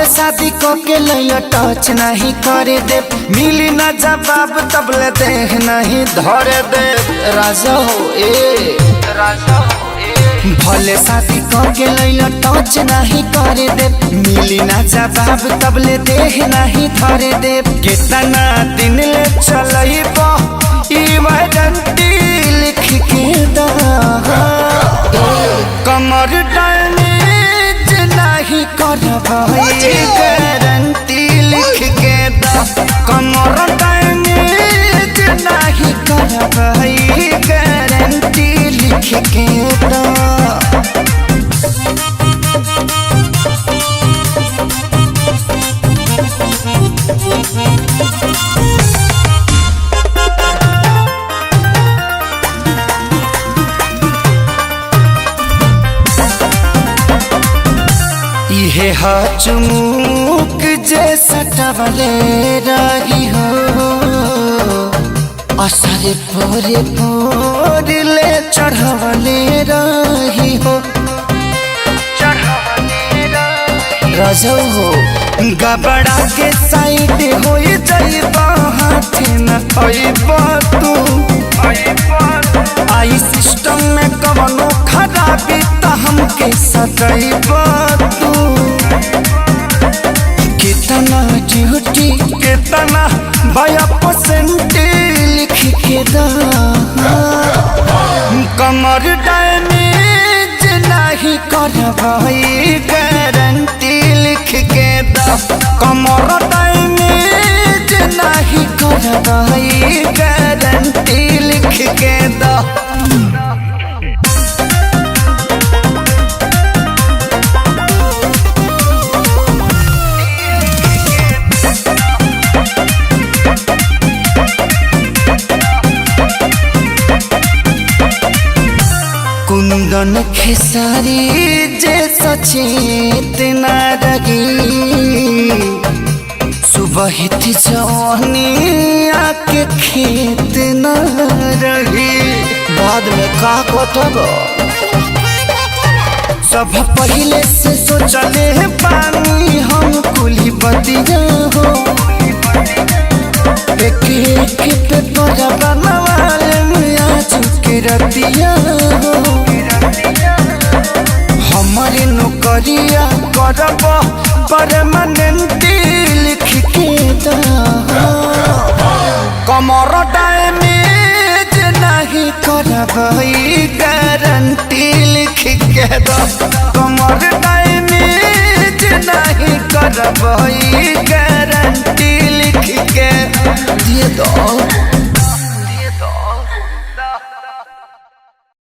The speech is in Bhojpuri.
शादी को के लैया टच नहीं करे दे, मिली ना जवाब तबले देह नहीं धरे दे। राजा हो ए राजा हो ए, भले शादी को के लैया टच नहीं करे दे, मिली ना जवाब तबले देह नहीं धरे दे। कितना दिन ले चलइबो इमरजेंसी लिख के दा, कमर डैमेज नहीं करबई गारंटी लिख के दा, कमर डैमेज नहीं करबई गारंटी लिख के दा। इहे चुमुक जैसा टवले रही हो, असरे पोरे पोरे ले चढ़वले रही हो। रजो हो गबड़ा के साइड हो जाइबा, हाथ न आइबा तू। आई सिस्टम में कवनो खराबी त हमके सदैबा तू। कितना ड्यूटी कितना बाया परसेंट लिख के दा, कमर डैमेज नहीं करबई गारंटी लिख के दा, कमर डैमेज नहीं करबई गारंटी लिख के दा। कुंदन खेसारी जैसा चेतना रही, सुबह थी जवानी आके खेत न रही। बाद में का कटबो सब पहले से सोचले पानी हम कुली बतिया हो। एक एक पे पर बनवाले मियाँ चुके रतिया हो। हमारे नौकरिया करब परमानेंटी लिख के दा, कमर डैमेज नहीं करबई गारंटी लिख के दा, कमर डैमेज नहीं करबई गारंटी लिख के दे दो।